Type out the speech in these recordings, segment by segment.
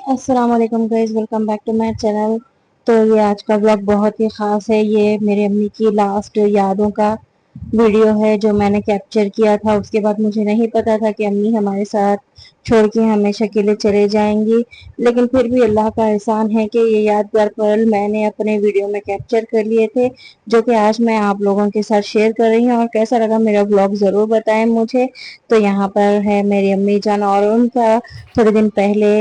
السلام علیکم guys, welcome back to my channel. تو یہ آج کا بلاگ بہت ہی خاص ہے۔ یہ میرے امی کی لاسٹ یادوں کا ویڈیو ہے جو میں نے کیپچر کیا تھا۔ اس کے بعد مجھے نہیں پتا تھا کہ امی ہمارے ساتھ چھوڑ کے ہمیشہ کے لیے چلے جائیں گی، لیکن پھر بھی اللہ کا احسان ہے کہ یہ یادگار پل میں نے اپنے ویڈیو میں کیپچر کر لیے تھے، جو کہ آج میں آپ لوگوں کے ساتھ شیئر کر رہی ہوں۔ اور کیسا لگا میرا بلاگ ضرور بتائیں مجھے۔ تو یہاں پر ہے میری امی جان، اور ان کا تھوڑے دن پہلے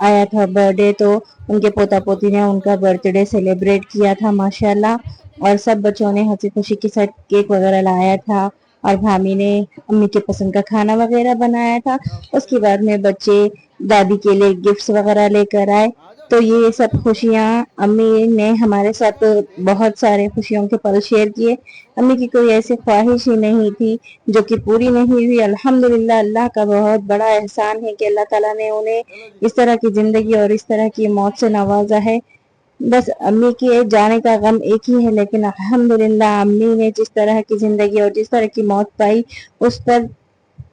آیا تھا برتھ ڈے، تو ان کے پوتا پوتی نے ان کا برتھ ڈے سیلیبریٹ کیا تھا ماشاءاللہ۔ اور سب بچوں نے ہنسی خوشی کے ساتھ کیک وغیرہ لایا تھا، اور بھابھی نے امی کے پسند کا کھانا وغیرہ بنایا تھا۔ اس کے بعد میں بچے دادی کے لیے گفٹس وغیرہ لے کر آئے۔ تو یہ سب خوشیاں امی نے ہمارے ساتھ بہت سارے خوشیوں کے پل شیئر کیے۔ امی کی کوئی ایسی خواہش ہی نہیں تھی جو کہ پوری نہیں ہوئی۔ الحمدللہ اللہ کا بہت بڑا احسان ہے کہ اللہ تعالیٰ نے انہیں اس طرح کی زندگی اور اس طرح کی موت سے نوازا ہے۔ بس امی کے جانے کا غم ایک ہی ہے، لیکن الحمدللہ امی نے جس طرح کی زندگی اور جس طرح کی موت پائی، اس پر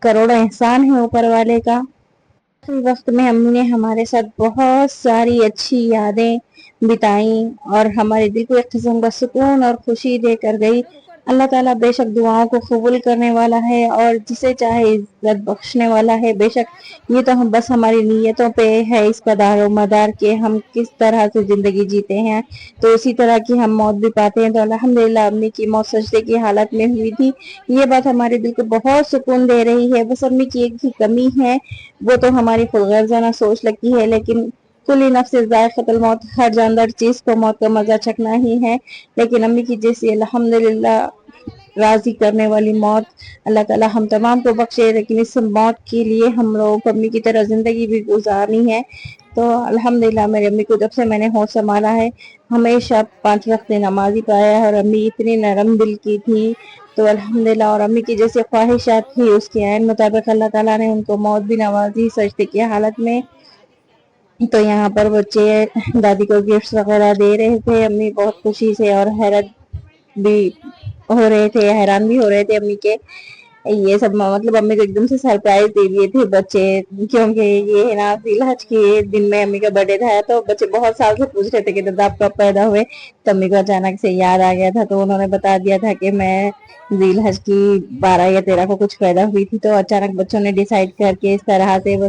کروڑوں احسان ہے اوپر والے کا۔ اس وقت میں امی نے ہمارے ساتھ بہت ساری اچھی یادیں بتائیں اور ہمارے دل کو ایک قسم کا سکون اور خوشی دے کر گئی۔ اللہ تعالیٰ بے شک دعاؤں کو قبول کرنے والا ہے اور جسے چاہے عزت بخشنے والا ہے۔ بے شک یہ تو ہم بس ہماری نیتوں پہ ہے اس کا دار و مدار کہ ہم کس طرح سے زندگی جیتے ہیں، تو اسی طرح کی ہم موت بھی پاتے ہیں۔ تو الحمدللہ امی کی موت سجدے کی حالت میں ہوئی تھی۔ یہ بات ہمارے دل کو بہت سکون دے رہی ہے۔ بس امی کی ایک ہی کمی ہے، وہ تو ہماری خودغرضانہ سوچ لگتی ہے، لیکن کلی نفس ذائقۃ الموت، ہر جاندار چیز کو موت کا مزہ چکھنا ہی ہے۔ لیکن امی کی جیسی الحمدللہ راضی کرنے والی موت اللہ تعالیٰ ہم تمام کو بخشے، لیکن اس موت کے لیے ہم لوگوں کو امی کی طرح زندگی بھی گزارنی ہے۔ تو الحمدللہ میری امی کو جب سے میں نے ہوش سنبھالا ہے ہمیشہ 5 وقت نمازی پایا ہے، اور امی اتنی نرم دل کی تھی۔ تو الحمدللہ اور امی کی جیسے خواہشات تھی اس کے عین مطابق اللہ تعالیٰ نے ان کو موت بھی نوازی سجدے کی حالت میں۔ تو یہاں پر بچے دادی کو گفٹس وغیرہ دے رہے تھے، امی بہت خوشی سے اور حیرت بھی ہو رہے تھے، حیران بھی ہو رہے تھے امی کے یہ سب، مطلب امی کو ایک دم سے سرپرائز دے دیے تھے بچے، کیونکہ یہ نا ذی الحج کے دن میں امی کا برتھ ڈے تھا۔ تو بچے بہت سال سے پوچھ رہے تھے کہ دادا آپ کب پیدا ہوئے، تو امی کو اچانک سے یاد آ گیا تھا، تو انہوں نے بتا دیا تھا کہ میں ذی الحج کی 12 یا 13 کو کچھ پیدا ہوئی تھی۔ تو اچانک بچوں نے ڈیسائیڈ کر کے اس طرح سے وہ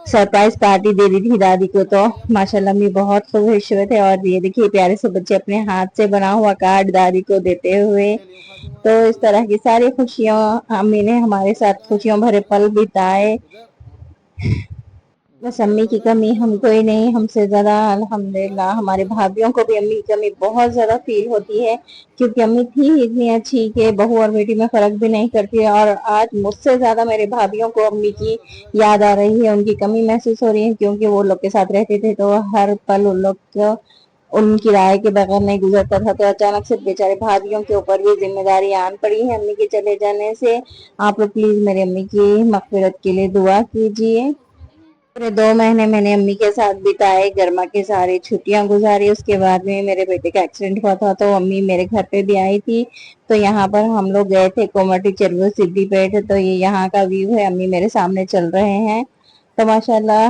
سرپرائز پارٹی دے دی تھی دادی کو۔ تو ماشاءاللہ امی بہت خوش ہوئے تھے، اور یہ دیکھیے پیارے سے بچے اپنے ہاتھ سے بنا ہوا کارڈ دادی کو دیتے ہوئے۔ تو اس طرح کی ساری خوشیاں امی نے ہمارے ساتھ خوشیوں بھرے پل بتائے۔ بس امی کی کمی ہم کوئی نہیں، ہم سے زیادہ الحمدللہ ہمارے بھابھیوں کو بھی امی کی کمی بہت زیادہ فیل ہوتی ہے، کیونکہ امی تھی اتنی اچھی کہ بہو اور بیٹی میں فرق بھی نہیں کرتی ہے۔ اور آج مجھ سے زیادہ میرے بھابھیوں کو امی کی یاد آ رہی ہے، ان کی کمی محسوس ہو رہی ہے، کیونکہ وہ لوگ کے ساتھ رہتے تھے تو ہر پل ان لوگ کو ان کی رائے کے بغیر نہیں گزرتا تھا۔ تو اچانک سے بیچارے بھابھیوں کے اوپر بھی ذمہ داری آن پڑی ہے امی کے چلے جانے سے۔ آپ لوگ پلیز میری امی کی مغفرت کے لیے دعا کیجیے۔ پورے 2 مہینے میں نے امی کے ساتھ بتائے، گرما کی ساری چھٹیاں گزاری۔ اس کے بعد میں میرے بیٹے کا ایکسیڈنٹ ہوا تھا، تو امی میرے گھر پہ بھی آئی تھی۔ تو یہاں پر ہم لوگ گئے تھے کومٹی چربو سدھی پیٹ، تو یہ یہاں کا ویو ہے، امی میرے سامنے چل رہے ہیں۔ تو ماشاءاللہ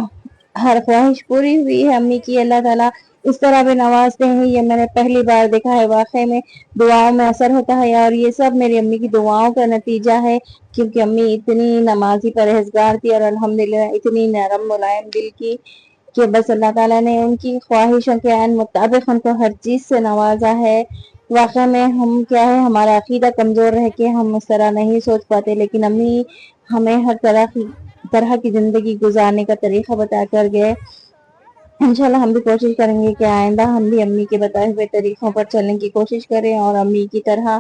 ہر خواہش پوری ہوئی ہے امی کی۔ اللہ تعالیٰ اس طرح بھی نوازتے ہیں، یہ میں نے پہلی بار دیکھا ہے واقعی میں دعاؤں میں اثر ہوتا ہے، اور یہ سب میری امی کی دعاؤں کا نتیجہ ہے، کیونکہ امی اتنی نمازی پرہیزگار تھی اور الحمدللہ اتنی نرم ملائم دل کی کہ بس اللہ تعالیٰ نے ان کی خواہشوں کے عین مطابق ان کو ہر چیز سے نوازا ہے۔ واقعہ میں ہم کیا ہے، ہمارا عقیدہ کمزور رہ کے ہم اس طرح نہیں سوچ پاتے، لیکن امی ہمیں ہر طرح کی زندگی گزارنے کا طریقہ بتا کر گئے۔ انشاءاللہ ہم بھی کوشش کریں گے کہ آئندہ ہم بھی امی کے بتائے ہوئے طریقوں پر چلنے کی کوشش کریں، اور امی کی طرح،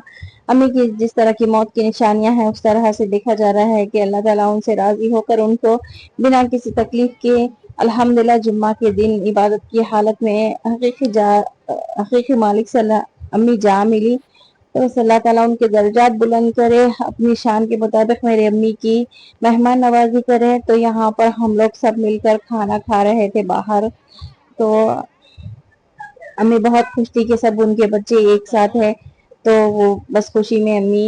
امی کی جس طرح کی موت کی نشانیاں ہیں اس طرح سے دیکھا جا رہا ہے کہ اللہ تعالیٰ ان سے راضی ہو کر ان کو بنا کسی تکلیف کے الحمدللہ جمعہ کے دن عبادت کی حالت میں حقیقی مالک سے امی جا ملی۔ تو اللہ تعالیٰ ان کے درجات بلند کرے، اپنی شان کے مطابق میری امی کی مہمان نوازی کرے۔ تو یہاں پر ہم لوگ سب مل کر کھانا کھا رہے تھے باہر، تو امی بہت خوش تھی کہ سب ان کے بچے ایک ساتھ ہیں، تو وہ بس خوشی میں امی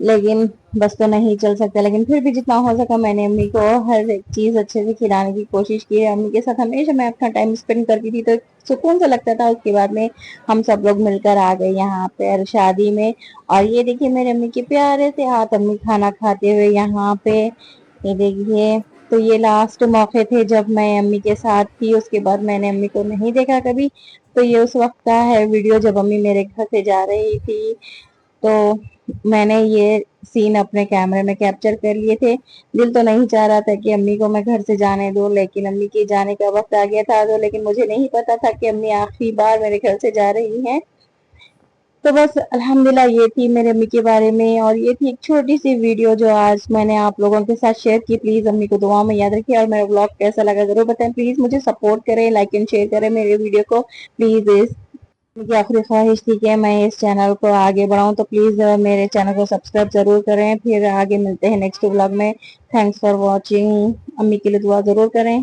لیکن بس تو نہیں چل سکتا، لیکن پھر بھی جتنا ہو سکا میں نے امی کو ہر ایک چیز اچھے سے کھلانے کی کوشش کی ہے۔ امی کے ساتھ ہمیشہ میں اپنا ٹائم اسپینڈ کرتی تھی تو سکون سا لگتا تھا۔ اس کے بعد میں ہم سب لوگ مل کر آ گئے یہاں پہ شادی میں، اور یہ دیکھیے میرے امی کے پیارے سے ہاتھ امی کھانا کھاتے ہوئے یہاں پہ، یہ دیکھیے۔ تو یہ لاسٹ موقع تھے جب میں امی کے ساتھ تھی، اس کے بعد میں نے امی کو نہیں دیکھا کبھی۔ تو یہ اس وقت کا ہے ویڈیو جب امی میرے گھر سے جا رہی تھی، تو میں نے یہ سین اپنے کیمرے میں کیپچر کر لیے تھے۔ دل تو نہیں چاہ رہا تھا کہ امی کو میں گھر سے جانے دوں، لیکن امی کے جانے کا وقت آ گیا تھا، لیکن مجھے نہیں پتا تھا کہ امی آخری بار میرے گھر سے جا رہی ہیں۔ تو بس الحمدللہ یہ تھی میرے امی کے بارے میں، اور یہ تھی ایک چھوٹی سی ویڈیو جو آج میں نے آپ لوگوں کے ساتھ شیئر کی۔ پلیز امی کو دعا میں یاد رکھیے، اور میرا بلاگ کیسا لگا ضرور بتائیں۔ پلیز مجھے سپورٹ کریں، لائک اینڈ شیئر کریں میرے ویڈیو کو پلیز۔ مجھے آخری خواہش تھی کہ میں اس چینل کو آگے بڑھاؤں، تو پلیز میرے چینل کو سبسکرائب ضرور کریں۔ پھر آگے ملتے ہیں نیکسٹ بلاگ میں۔ Thanks for watching. امی کے لیے دعا ضرور کریں۔